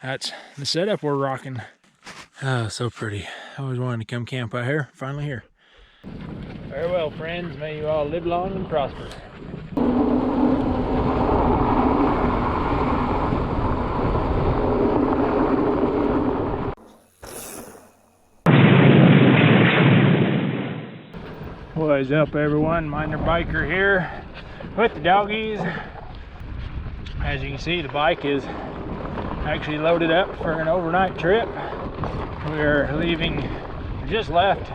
That's the setup we're rocking. Oh, so pretty. I always wanted to come camp out here. Finally here. Farewell, friends. May you all live long and prosper. What is up, everyone? MinerBiker here with the doggies. As you can see, the bike is actually loaded up for an overnight trip. We're leaving, we just left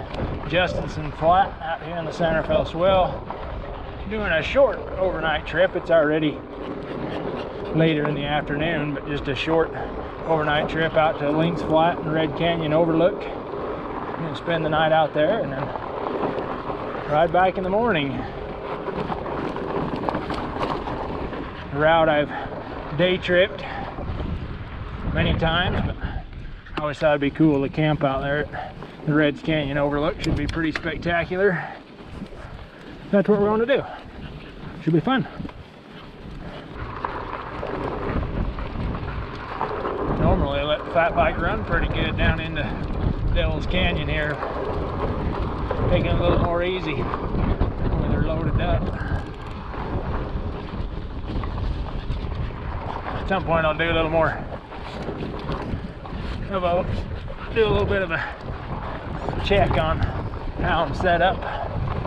Justinson Flat out here in the San Rafael Swell, doing a short overnight trip. It's already later in the afternoon, but just a short overnight trip out to Lynx Flat and Reds Canyon Overlook. We're gonna spend the night out there and then ride back in the morning. The route I've day tripped many times, but I always thought it'd be cool to camp out there at the Reds Canyon Overlook. Should be pretty spectacular. That's what we're going to do. Should be fun. Normally I let the fat bike run pretty good down into Devil's Canyon here. Taking it a little more easy when they're loaded up. At some point I'll do a little more do a little bit of a check on how I'm set up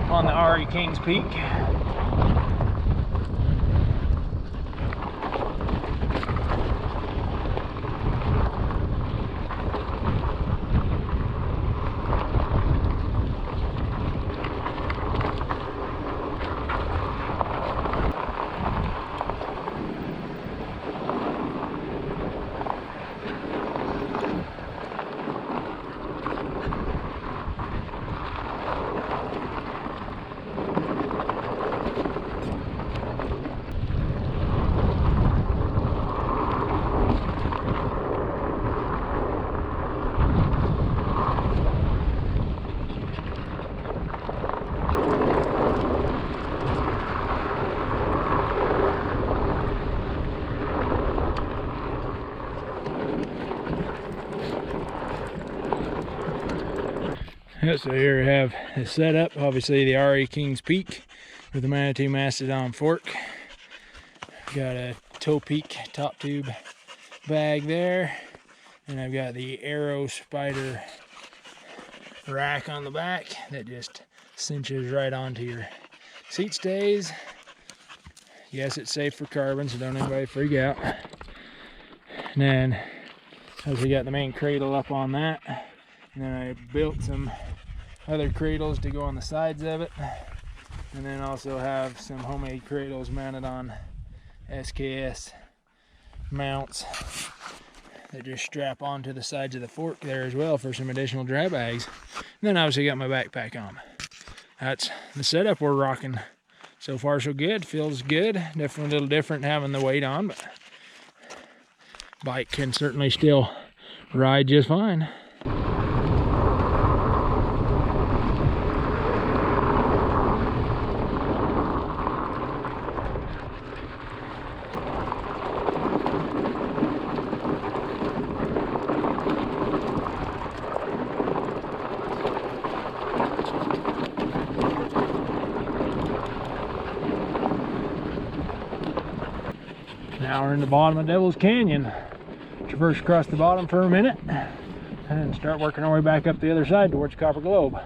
on the RE Kings Peak. So here we have the setup, obviously the RE Kings Peak with the Manatee Mastodon fork. Got a toe peak top tube bag there, and I've got the Arrow Spider rack on the back that just cinches right onto your seat stays. Yes, it's safe for carbon, so don't anybody freak out. And then we got the main cradle up on that, and then I built some other cradles to go on the sides of it, and then also have some homemade cradles mounted on SKS mounts that just strap onto the sides of the fork there as well for some additional dry bags. And then obviously got my backpack on. That's the setup we're rocking. So far so good, feels good. Definitely a little different having the weight on, but bike can certainly still ride just fine. Now we're in the bottom of Devil's Canyon. Traverse across the bottom for a minute and start working our way back up the other side towards Copper Globe.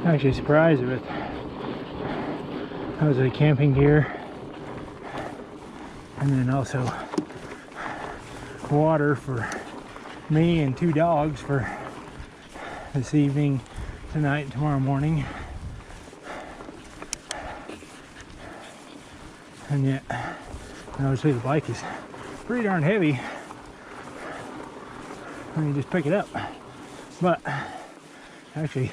I'm actually surprised with how's the camping gear, and then also water for me and 2 dogs for this evening, tonight, and tomorrow morning. And yet, obviously the bike is pretty darn heavy when you just pick it up. But actually,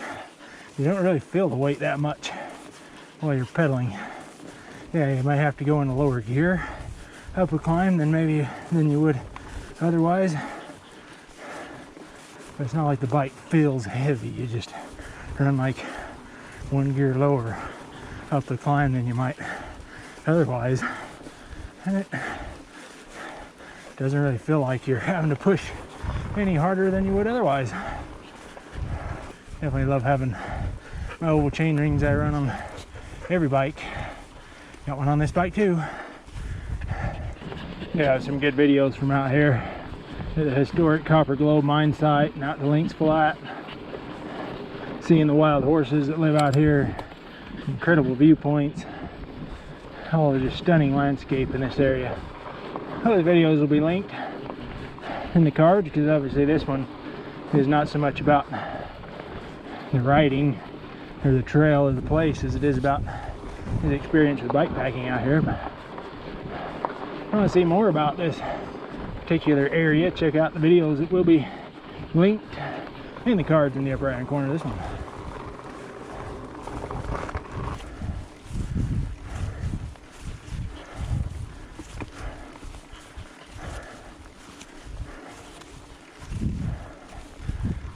you don't really feel the weight that much while you're pedaling. Yeah, you might have to go in a lower gear up a climb than you would otherwise. But it's not like the bike feels heavy. You just run like one gear lower up the climb than you might otherwise. And it doesn't really feel like you're having to push any harder than you would otherwise. Definitely love having my oval chain rings I run on every bike. Got one on this bike too. Yeah, some good videos from out here at the historic Copper Globe mine site and out to Lynx Flat. Seeing the wild horses that live out here. Incredible viewpoints. Oh, just stunning landscape in this area. All those videos will be linked in the card, because obviously this one is not so much about the riding or the trail or the place as it is about his experience with bike packing out here. But if you want to see more about this particular area, check out the videos that will be linked in the cards in the upper right hand corner of this one.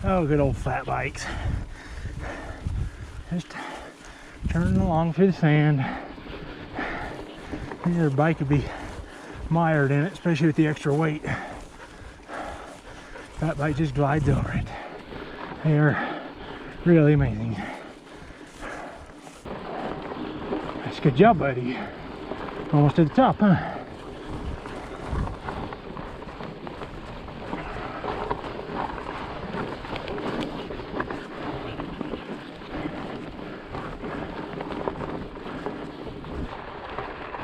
Oh, good old flat bikes. Just turning along through the sand. Your bike would be mired in it, especially with the extra weight. That bike just glides over it. They are really amazing. That's a good job, buddy. Almost to the top, huh?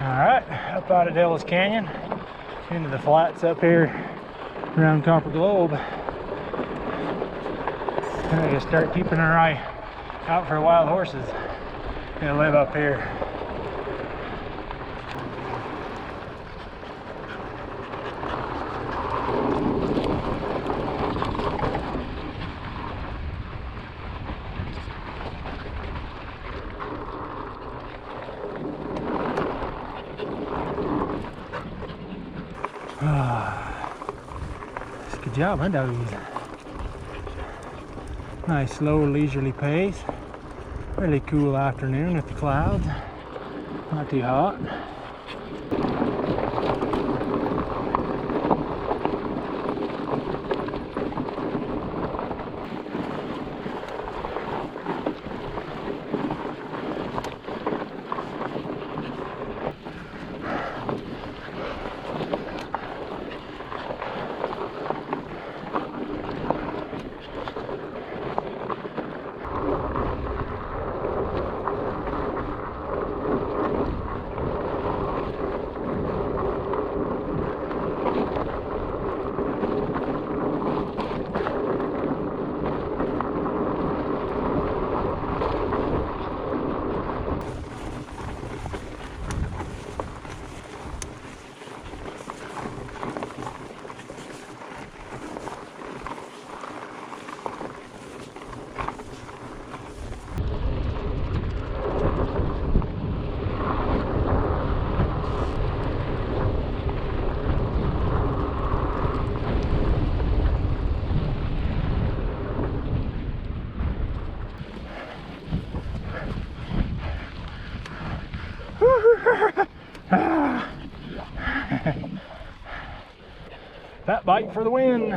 Alright, up out of Devil's Canyon, into the flats up here around Copper Globe. And I just start keeping our eye out for wild horses that live up here. Good job, huh, doggies? Nice, slow, leisurely pace. Really cool afternoon with the clouds. Not too hot. Fat bike for the win.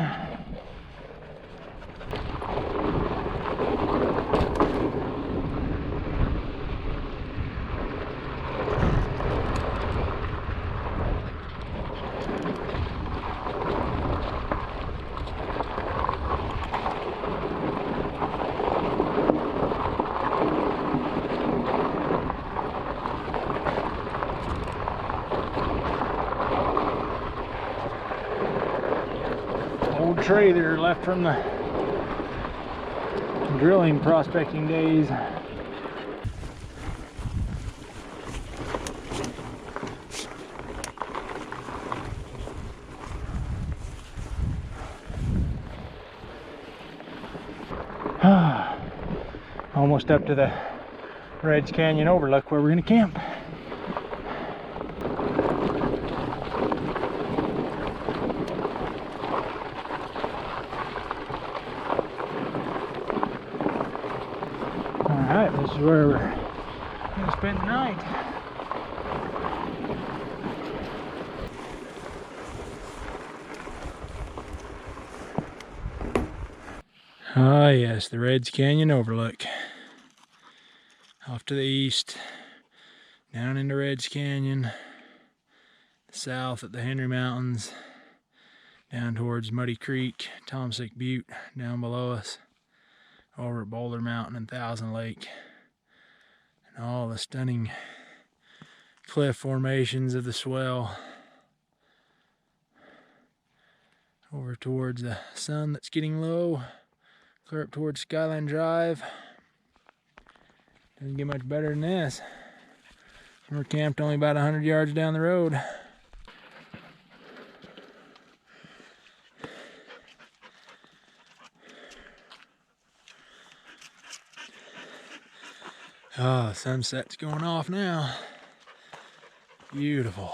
Old trailer left from the drilling prospecting days. Almost up to the Reds Canyon Overlook where we're gonna camp. This is where we're gonna spend the night. Ah yes, the Reds Canyon Overlook. Off to the east, down into Reds Canyon, south at the Henry Mountains, down towards Muddy Creek, Tomsic Butte down below us, over at Boulder Mountain and Thousand Lake, and all the stunning cliff formations of the swell. Over towards the sun that's getting low, clear up towards Skyline Drive. Doesn't get much better than this. We're camped only about 100 yards down the road. Oh, sunset's going off now. Beautiful.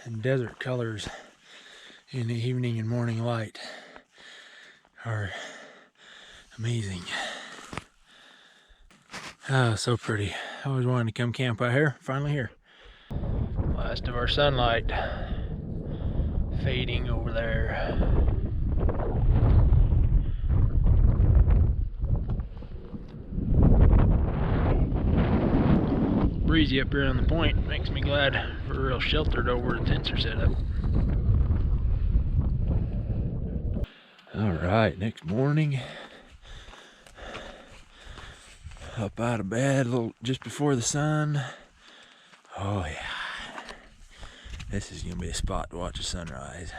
And desert colors in the evening and morning light are amazing. Oh, so pretty. I always wanted to come camp out here. Finally here. Last of our sunlight fading over there. Breezy up here on the point makes me glad we're real sheltered over where the tents are set up. All right, next morning. Up out of bed a little just before the sun. Oh yeah, this is gonna be a spot to watch the sunrise.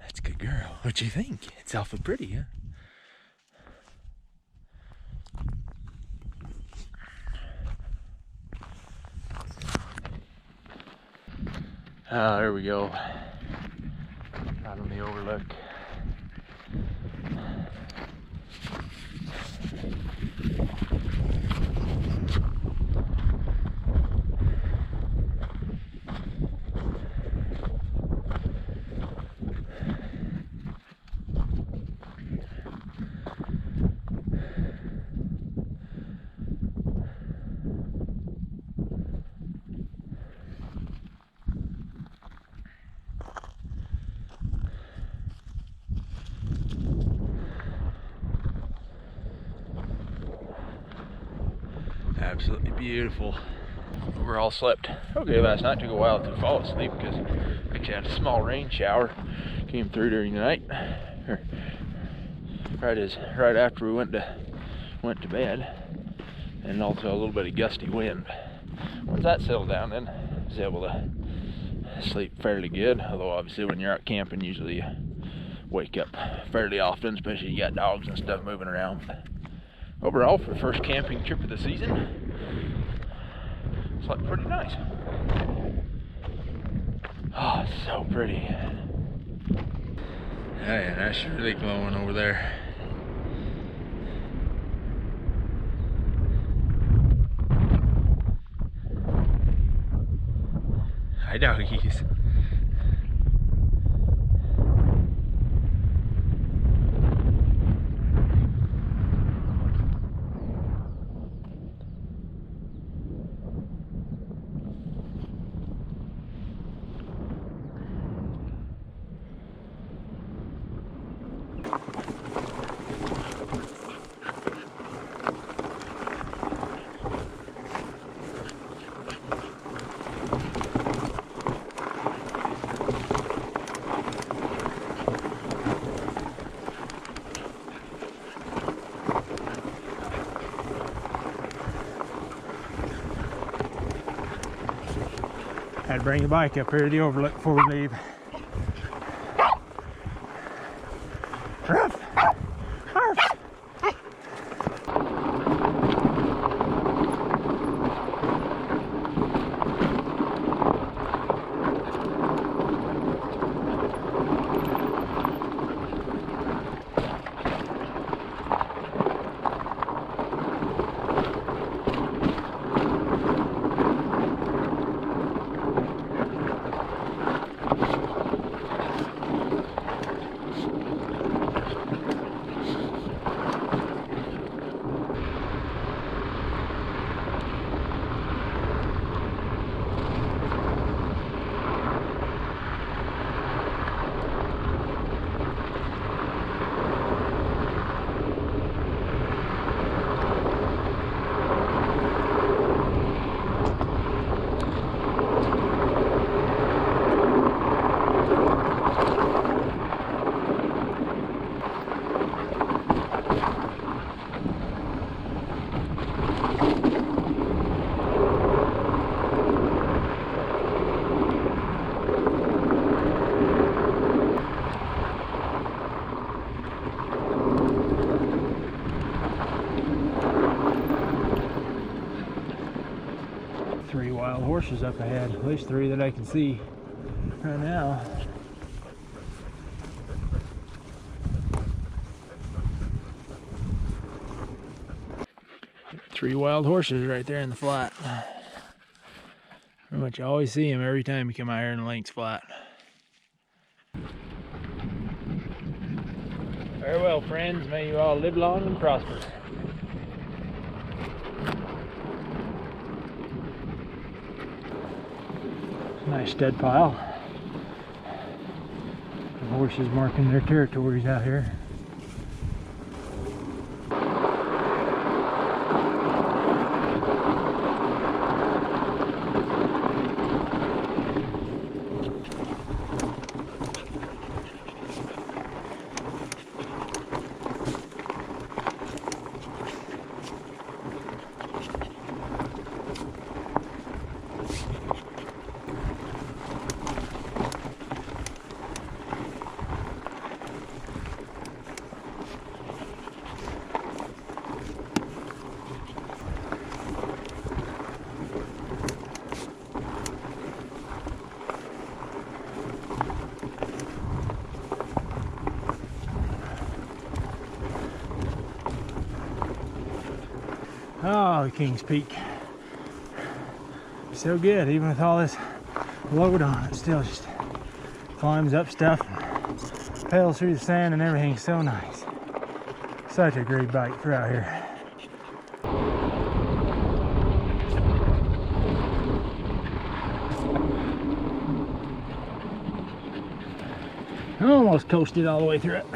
That's a good girl. What you think? It's awful pretty, huh? Ah, there we go. Out on the overlook. Absolutely beautiful. Overall slept okay last night. Took a while to fall asleep because I actually had a small rain shower came through during the night, right after we went to bed, and also a little bit of gusty wind. Once that settled down, then I was able to sleep fairly good. Although obviously when you're out camping, usually you wake up fairly often, especially you got dogs and stuff moving around. Overall, for the first camping trip of the season, slept pretty nice. Oh, it's so pretty. Oh yeah, that's really glowing over there. Hi, doggies. Had to bring the bike up here to the overlook before we leave. Ruff! Arf! horses up ahead, at least 3 that I can see right now. 3 wild horses right there in the flat. Pretty much always see them every time you come out here in the Links Flat. Farewell, friends. May you all live long and prosper. Nice stud pile. The horses marking their territories out here. Oh, the King's Peak. So good, even with all this load on it, still just climbs up stuff, pedals through the sand and everything. So nice. Such a great bike for out here. I almost coasted all the way through it.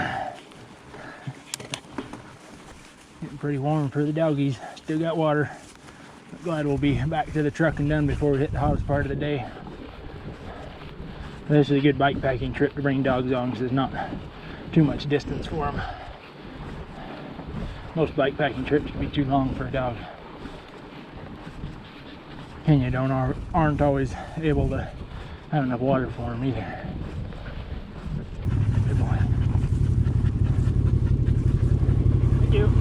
Getting pretty warm for the doggies. Still got water. But glad we'll be back to the truck and done before we hit the hottest part of the day. This is a good bike packing trip to bring dogs on because there's not too much distance for them. Most bike packing trips can be too long for a dog. And you aren't always able to have enough water for them either. Good boy. Thank you.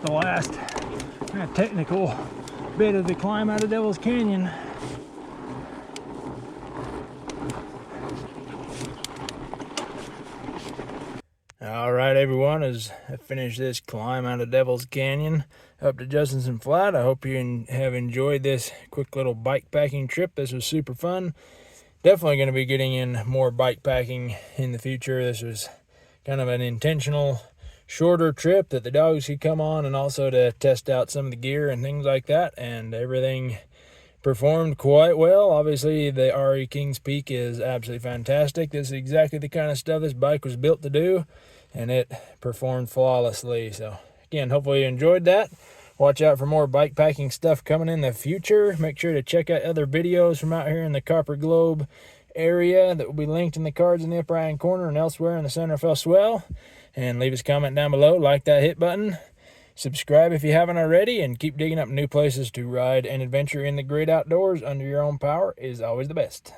The last kind of technical bit of the climb out of Devil's Canyon. All right, everyone, as I finish this climb out of Devil's Canyon up to Justinson Flat, I hope you have enjoyed this quick little bike packing trip. This was super fun. Definitely going to be getting in more bike packing in the future. This was kind of an intentional shorter trip that the dogs could come on, and also to test out some of the gear and things like that, and everything performed quite well. Obviously the RE Kings Peak is absolutely fantastic. This is exactly the kind of stuff this bike was built to do, and it performed flawlessly. So again, hopefully you enjoyed that. Watch out for more bike packing stuff coming in the future. Make sure to check out other videos from out here in the Copper Globe area that will be linked in the cards in the upper right-hand corner and elsewhere in the San Rafael Swell. And leave us a comment down below, like that hit button, subscribe if you haven't already, and keep digging up new places to ride and adventure in the great outdoors under your own power is always the best.